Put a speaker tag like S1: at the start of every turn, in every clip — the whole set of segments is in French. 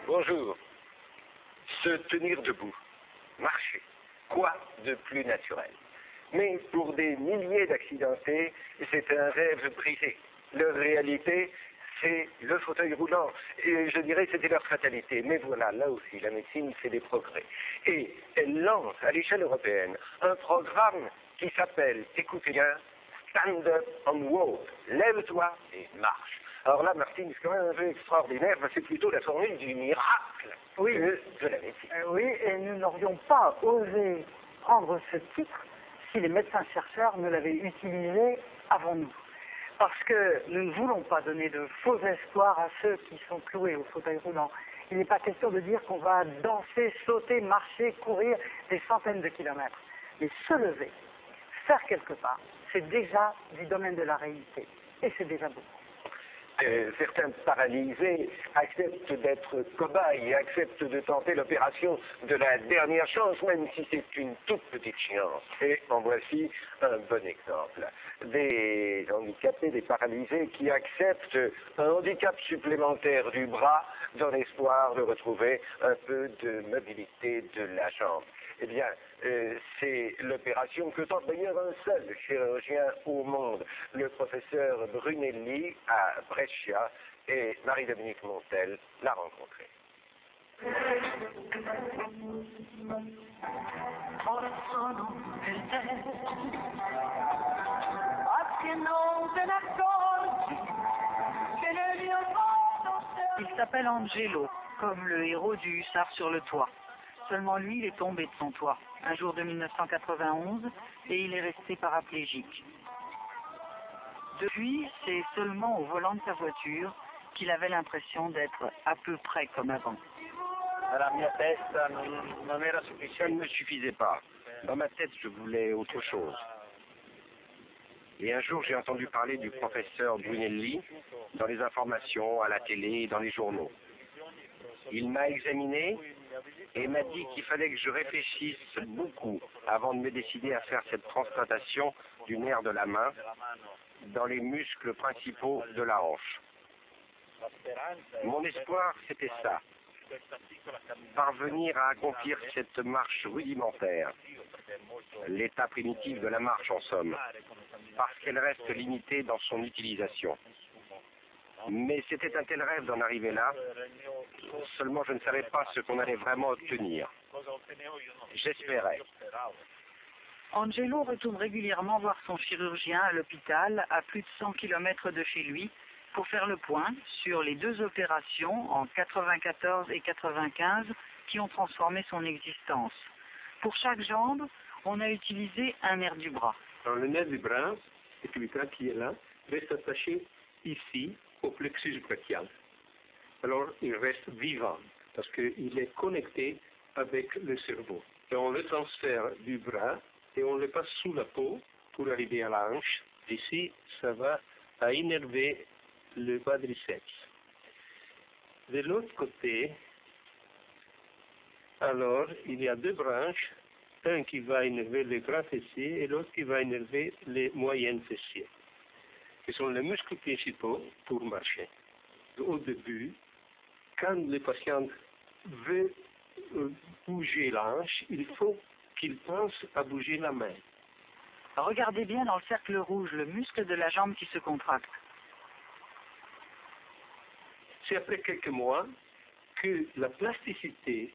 S1: Bonjour. Se tenir debout, marcher, quoi de plus naturel? Mais pour des milliers d'accidentés, c'est un rêve brisé. Leur réalité, c'est le fauteuil roulant. Et je dirais que c'était leur fatalité. Mais voilà, là aussi, la médecine fait des progrès. Et elle lance à l'échelle européenne un programme qui s'appelle, écoutez bien, Stand Up and Walk. Lève-toi et marche. Alors là, Martine, c'est quand même un peu extraordinaire, parce que c'est plutôt la formule du miracle
S2: oui.
S1: de la médecine.
S2: Oui, et nous n'aurions pas osé prendre ce titre si les médecins-chercheurs ne l'avaient utilisé avant nous. Parce que nous ne voulons pas donner de faux espoirs à ceux qui sont cloués au fauteuil roulant. Il n'est pas question de dire qu'on va danser, sauter, marcher, courir des centaines de kilomètres. Mais se lever, faire quelque part, c'est déjà du domaine de la réalité. Et c'est déjà beaucoup.
S1: Certains paralysés acceptent d'être cobayes, acceptent de tenter l'opération de la dernière chance, même si c'est une toute petite chance. Et en voici un bon exemple. Des handicapés, des paralysés qui acceptent un handicap supplémentaire du bras dans l'espoir de retrouver un peu de mobilité de la jambe. Eh bien, c'est l'opération que tente d'ailleurs un seul chirurgien au monde, le professeur Brunelli à Brescia, et Marie-Dominique Montel l'a rencontré.
S3: Il s'appelle Angelo, comme le héros du Hussard sur le toit. Seulement lui, il est tombé de son toit, un jour de 1991, et il est resté paraplégique. Depuis, c'est seulement au volant de sa voiture qu'il avait l'impression d'être à peu près comme avant.
S1: Ça ne me suffisait pas. Dans ma tête, je voulais autre chose. Et un jour, j'ai entendu parler du professeur Brunelli dans les informations, à la télé et dans les journaux. Il m'a examiné et m'a dit qu'il fallait que je réfléchisse beaucoup avant de me décider à faire cette transplantation du nerf de la main dans les muscles principaux de la hanche. Mon espoir, c'était ça. Parvenir à accomplir cette marche rudimentaire, l'état primitif de la marche en somme, parce qu'elle reste limitée dans son utilisation. Mais c'était un tel rêve d'en arriver là, seulement je ne savais pas ce qu'on allait vraiment obtenir. J'espérais.
S3: Angelo retourne régulièrement voir son chirurgien à l'hôpital, à plus de 100 km de chez lui, pour faire le point sur les deux opérations en 94 et 95 qui ont transformé son existence. Pour chaque jambe, on a utilisé un nerf du bras.
S4: Alors, le nerf du bras, celui-là qui est là, reste attaché ici au plexus brachial. Alors, il reste vivant parce qu'il est connecté avec le cerveau. Et on le transfère du bras et on le passe sous la peau pour arriver à la hanche. Ici, ça va à innerver le quadriceps. De l'autre côté, alors, il y a deux branches, un qui va innerver les grands fessiers et l'autre qui va innerver les moyennes fessiers, qui sont les muscles principaux pour marcher. Au début, quand le patient veut bouger la hanche, il faut qu'il pense à bouger la main.
S3: Regardez bien dans le cercle rouge le muscle de la jambe qui se contracte.
S4: C'est après quelques mois que la plasticité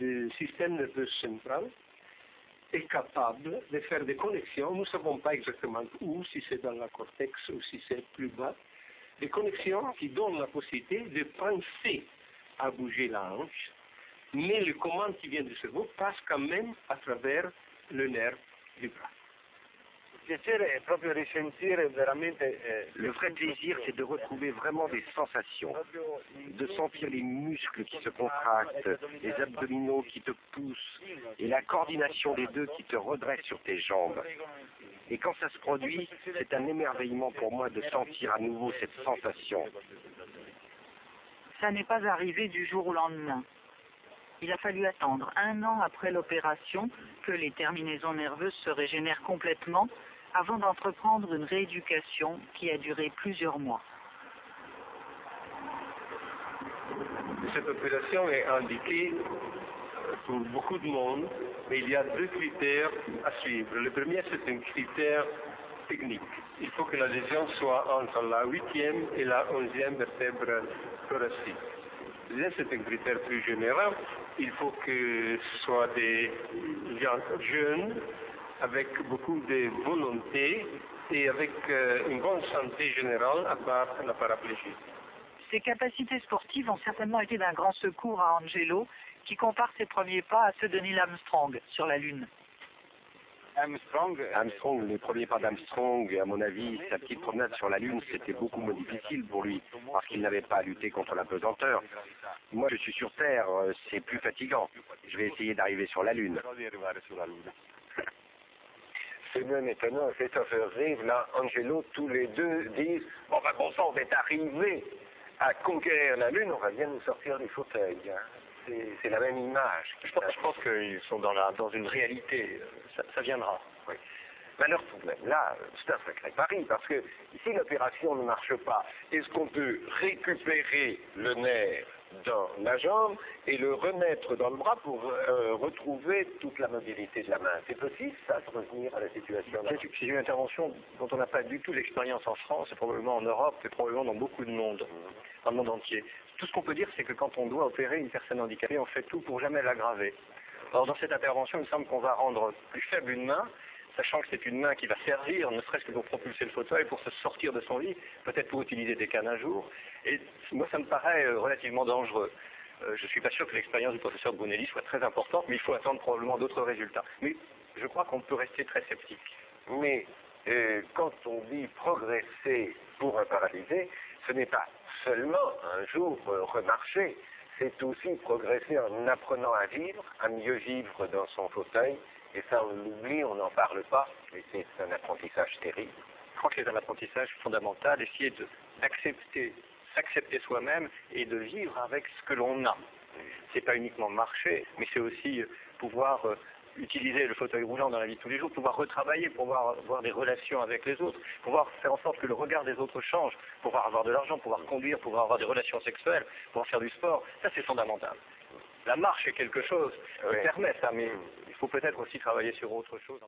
S4: du système nerveux central est capable de faire des connexions, nous ne savons pas exactement où, si c'est dans la cortex ou si c'est plus bas, des connexions qui donnent la possibilité de penser à bouger la hanche, mais le commande qui vient du cerveau passe quand même à travers le nerf du bras.
S1: piacere è proprio risentire veramente
S5: Le vrai plaisir, c'est de retrouver vraiment des sensations, de sentir les muscles qui se contractent, les abdominaux qui te poussent, et la coordination des deux qui te redresse sur tes jambes. Et quand ça se produit, c'est un émerveillement pour moi de sentir à nouveau cette sensation.
S3: Ça n'est pas arrivé du jour au lendemain. Il a fallu attendre 1 an après l'opération que les terminaisons nerveuses se régénèrent complètement avant d'entreprendre une rééducation qui a duré plusieurs mois.
S4: Cette opération est indiquée pour beaucoup de monde, mais il y a 2 critères à suivre. Le premier, c'est un critère technique. Il faut que la lésion soit entre la 8e et la 11e vertèbre thoracique. Le deuxième, c'est un critère plus général. Il faut que ce soit des gens jeunes, avec beaucoup de volonté et avec une bonne santé générale, à part la paraplégie.
S3: Ses capacités sportives ont certainement été d'un grand secours à Angelo, qui compare ses premiers pas à ceux de Neil Armstrong sur la Lune.
S5: Armstrong, les premiers pas d'Armstrong, à mon avis, sa petite promenade sur la Lune, c'était beaucoup moins difficile pour lui, parce qu'il n'avait pas à lutter contre la pesanteur. Moi, je suis sur Terre, c'est plus fatigant. Je vais essayer d'arriver sur la Lune.
S1: c'est même étonnant, Christopher Reeve, là, Angelo, tous les deux disent, bon ben bon sang, on est arrivé à conquérir la Lune, on va bien nous sortir du fauteuil. Hein. C'est la même image.
S6: Je pense qu'ils sont dans une réalité, ça viendra.
S1: Oui. Mais alors tout de même, là, c'est un sacré pari, parce que si l'opération ne marche pas, est-ce qu'on peut récupérer le nerf dans la jambe et le remettre dans le bras pour retrouver toute la mobilité de la main? C'est possible, ça, de revenir à la situation là?
S6: C'est une intervention dont on n'a pas du tout l'expérience en France, et probablement en Europe, et probablement dans beaucoup de monde, dans le monde entier. Tout ce qu'on peut dire, c'est que quand on doit opérer une personne handicapée, on fait tout pour jamais l'aggraver. Alors dans cette intervention, il me semble qu'on va rendre plus faible une main, sachant que c'est une main qui va servir, ne serait-ce que pour propulser le fauteuil, pour se sortir de son lit, peut-être pour utiliser des cannes un jour. Et moi, ça me paraît relativement dangereux. Je ne suis pas sûr que l'expérience du professeur Brunelli soit très importante, mais il faut attendre probablement d'autres résultats. Mais je crois qu'on peut rester très sceptique.
S1: Mais quand on dit progresser pour un paralysé, ce n'est pas seulement un jour remarcher, c'est aussi progresser en apprenant à vivre, à mieux vivre dans son fauteuil. Et ça, on l'oublie, on n'en parle pas, et c'est un apprentissage terrible.
S6: Je crois que c'est un apprentissage fondamental, essayer s'accepter soi-même et de vivre avec ce que l'on a. C'est pas uniquement marcher, mais c'est aussi pouvoir utiliser le fauteuil roulant dans la vie de tous les jours, pouvoir retravailler, pouvoir avoir des relations avec les autres, pouvoir faire en sorte que le regard des autres change, pouvoir avoir de l'argent, pouvoir conduire, pouvoir avoir des relations sexuelles, pouvoir faire du sport. Ça, c'est fondamental. La marche est quelque chose qui permet ça, mais il faut peut-être aussi travailler sur autre chose.